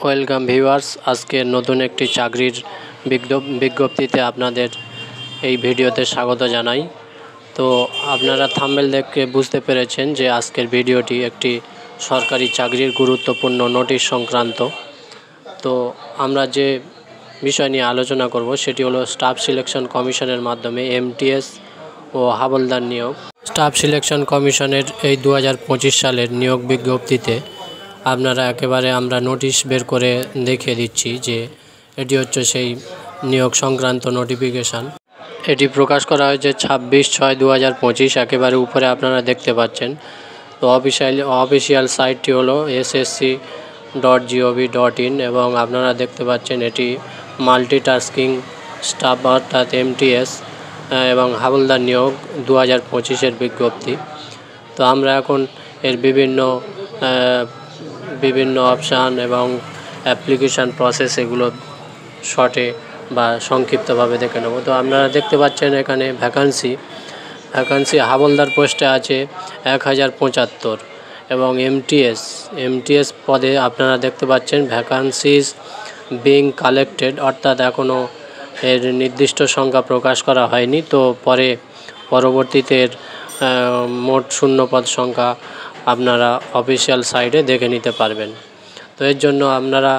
Welcome viewers, আজকের নতুন একটি চাকরির বিজ্ঞপ্তিতে আপনাদের এই ভিডিওতে স্বাগত জানাই। তো আপনারা থাম্বনেল দেখে বুঝতে পেরেছেন যে আজকের ভিডিওটি একটি সরকারি চাকরির গুরুত্বপূর্ণ নোটিশ সংক্রান্ত। তো আমরা যে বিষয় নিয়ে আলোচনা করব সেটি হলো স্টাফ সিলেকশন কমিশনের মাধ্যমে এমটিএস ও হাবলদার নিয়োগ। স্টাফ সিলেকশন কমিশনের এই 2025 সালের নিয়োগ বিজ্ঞপ্তিতে আপনারা আমরা নোটিশ বের করে দেখিয়ে দিচ্ছি যে এটি হচ্ছে সেই নিয়োগ সংক্রান্ত নোটিফিকেশান। এটি প্রকাশ করা হয়েছে 26/6/2025। একেবারে উপরে আপনারা দেখতে পাচ্ছেন। তো অফিসিয়াল সাইটটি হলো ssc.gov.in এবং আপনারা দেখতে পাচ্ছেন এটি মাল্টিটাস্কিং স্টাফ অর্থাৎ এমটিএস এবং হাবলদার নিয়োগ 2025-এর বিজ্ঞপ্তি। তো আমরা এখন এর বিভিন্ন অপশান এবং অ্যাপ্লিকেশান প্রসেস এগুলো শর্টে বা সংক্ষিপ্তভাবে দেখে নেব। তো আপনারা দেখতে পাচ্ছেন এখানে ভ্যাকান্সি হাবলদার পোস্টে আছে 1075 এবং এমটিএস পদে আপনারা দেখতে পাচ্ছেন ভ্যাকান্সিজ বিং কালেক্টেড, অর্থাৎ এখনও এর নির্দিষ্ট সংখ্যা প্রকাশ করা হয়নি। তো পরবর্তীতে মোট শূন্যপদ সংখ্যা আপনারা অফিসিয়াল সাইটে দেখে নিতে পারবেন। তো এর জন্য আপনারা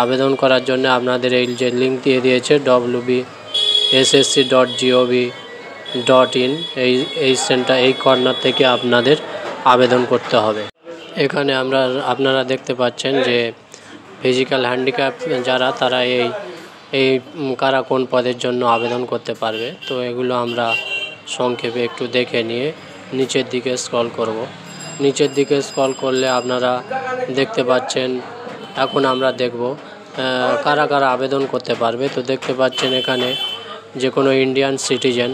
আবেদন করার জন্য আপনাদের এই যে লিঙ্ক দিয়ে দিয়েছে www.ssc.gov.in এই কর্নার থেকে আপনাদের আবেদন করতে হবে। এখানে আপনারা দেখতে পাচ্ছেন যে ফিজিক্যাল হ্যান্ডিক্যাপ যারা তারা এই কারা কোন পদের জন্য আবেদন করতে পারবে। তো এগুলো আমরা সংক্ষেপে একটু দেখে নিয়ে নিচের দিকে স্ক্রল করব। নিচের দিকে স্ক্রল করলে আপনারা দেখতে পাচ্ছেন এখন আমরা দেখব কারা আবেদন করতে পারবে। তো দেখতে পাচ্ছেন এখানে যে কোনো ইন্ডিয়ান সিটিজেন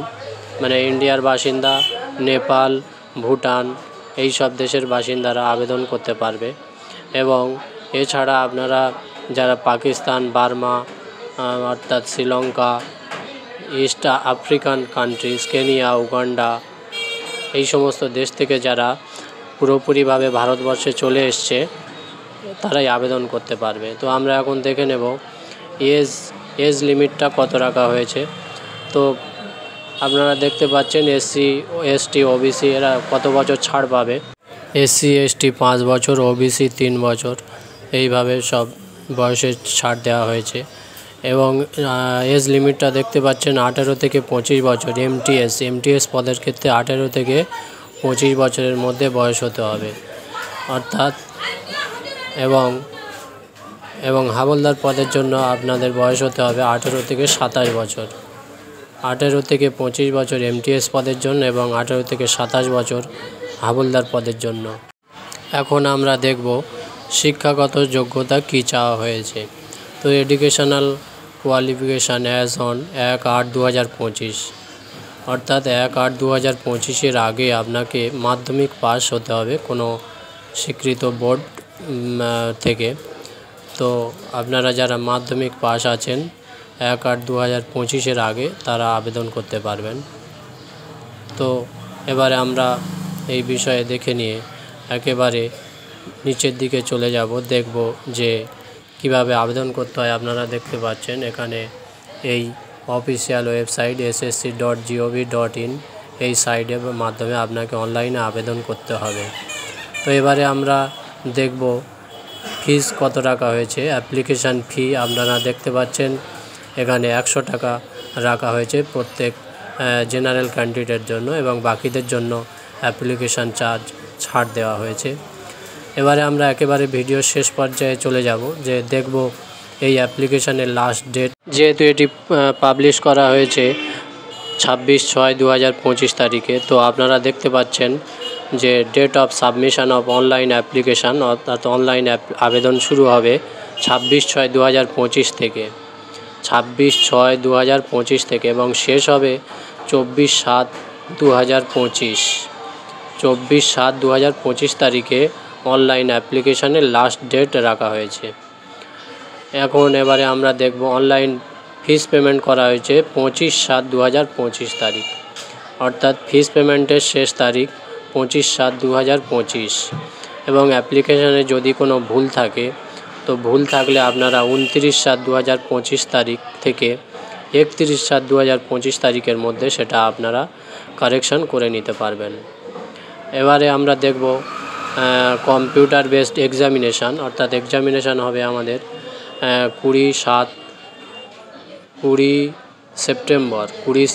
মানে ইন্ডিয়ার বাসিন্দা, নেপাল, ভুটান এই সব দেশের বাসিন্দারা আবেদন করতে পারবে। এবং এছাড়া আপনারা যারা পাকিস্তান, বার্মা অর্থাৎ Sri Lanka, east African countries, Kenya, Uganda এই সমস্ত দেশ থেকে যারা পুরোপুরিভাবে ভারতবর্ষে চলে এসছে তারাই আবেদন করতে পারবে। তো আমরা এখন দেখে নেব এজ লিমিটটা কত রাখা হয়েছে। তো আপনারা দেখতে পাচ্ছেন এসসি, এসটি, ওবিসি এরা কত বছর ছাড় পাবে। এসসি এসটি 5 বছর, ওবিসি 3 বছর, এইভাবে সব বয়সে ছাড় দেওয়া হয়েছে। এবং এজ লিমিটটা দেখতে পাচ্ছেন 18 থেকে 25 বছর। এমটিএস পদের ক্ষেত্রে 18 থেকে 25 বছরের মধ্যে বয়স হতে হবে অর্থাৎ। এবং হাবলদার পদের জন্য আপনাদের বয়স হতে হবে 18 থেকে 27 বছর। 18 থেকে 25 বছর এমটিএস পদের জন্য এবং 18 থেকে 27 বছর হাবলদার পদের জন্য। এখন আমরা দেখব শিক্ষাগত যোগ্যতা কী চাওয়া হয়েছে। তো এডুকেশনাল কোয়ালিফিকেশান অ্যাজ অন 1/8/2025 অর্থাৎ 1/8/2025 আগে আপনাকে মাধ্যমিক পাস হতে হবে কোনো স্বীকৃত বোর্ড থেকে। তো আপনারা যারা মাধ্যমিক পাস আছেন 1/8/2025 আগে তারা আবেদন করতে পারবেন। তো এবারে আমরা এই বিষয়ে দেখে নিয়ে একেবারে নিচের দিকে চলে যাব, দেখব যে কিভাবে আবেদন করতে হয়। আপনারা দেখতে পাচ্ছেন এখানে এই অফিসিয়াল ওয়েবসাইট ssc.gov.in এই সাইটের মাধ্যমে আপনাকে অনলাইনে আবেদন করতে হবে। তো এবারে আমরা দেখব ফিস কত রাখা হয়েছে। অ্যাপ্লিকেশান ফি আপনারা দেখতে পাচ্ছেন এখানে 100 টাকা রাখা হয়েছে প্রত্যেক জেনারেল ক্যান্ডিডেটের জন্য এবং বাকিদের জন্য অ্যাপ্লিকেশান চার্জ ছাড় দেওয়া হয়েছে। এবারে আমরা একেবারে ভিডিওর শেষ পর্যায়ে চলে যাব যে দেখব এই অ্যাপ্লিকেশানের লাস্ট ডেট। যেহেতু এটি পাবলিশ করা হয়েছে 26/6/2025 তারিখে, তো আপনারা দেখতে পাচ্ছেন যে date of submission of online application অর্থাৎ অনলাইন আবেদন শুরু হবে 26/6/2025 থেকে 26/6/2025 থেকে এবং শেষ হবে 24/7/2025 24/7/2025 তারিখে অনলাইন অ্যাপ্লিকেশানের লাস্ট ডেট রাখা হয়েছে। এবারে আমরা দেখব অনলাইন ফিস পেমেন্ট করা হয়েছে 25/7/2025 তারিখ অর্থাৎ ফিস পেমেন্টের শেষ তারিখ 25/7/2025 এবং অ্যাপ্লিকেশানে যদি কোনো ভুল থাকে তো ভুল থাকলে আপনারা 29/7/2025 তারিখ থেকে 31/7/2025 তারিখের মধ্যে সেটা আপনারা কারেকশন করে নিতে পারবেন। এবারে আমরা দেখব কম্পিউটার বেসড এক্সামিনেশান, অর্থাৎ এক্সামিনেশান হবে আমাদের 20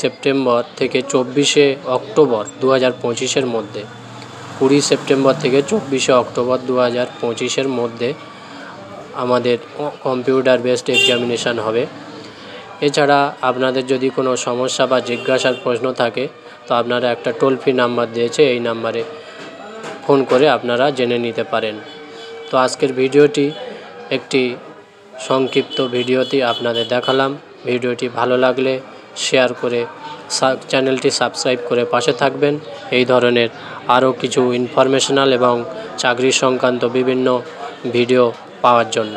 সেপ্টেম্বর থেকে 24 অক্টোবর 2025-এর মধ্যে। 20 সেপ্টেম্বর থেকে 24 অক্টোবর 2025-এর মধ্যে আমাদের কম্পিউটার বেসড এক্সামিনেশান হবে। এছাড়া আপনাদের যদি কোনো সমস্যা বা জিজ্ঞাসার প্রশ্ন থাকে তো আপনারা একটা টোল ফ্রি নাম্বার দিয়েছে, এই নাম্বারে ফোন করে আপনারা জেনে নিতে পারেন। তো আজকের ভিডিওটি একটি সংক্ষিপ্ত ভিডিওটি আপনাদের দেখালাম। ভিডিওটি ভালো লাগলে শেয়ার করে চ্যানেলটি সাবস্ক্রাইব করে পাশে থাকবেন এই ধরনের আরও কিছু ইনফরমেশনাল এবং চাকরি সংক্রান্ত বিভিন্ন ভিডিও পাওয়ার জন্য।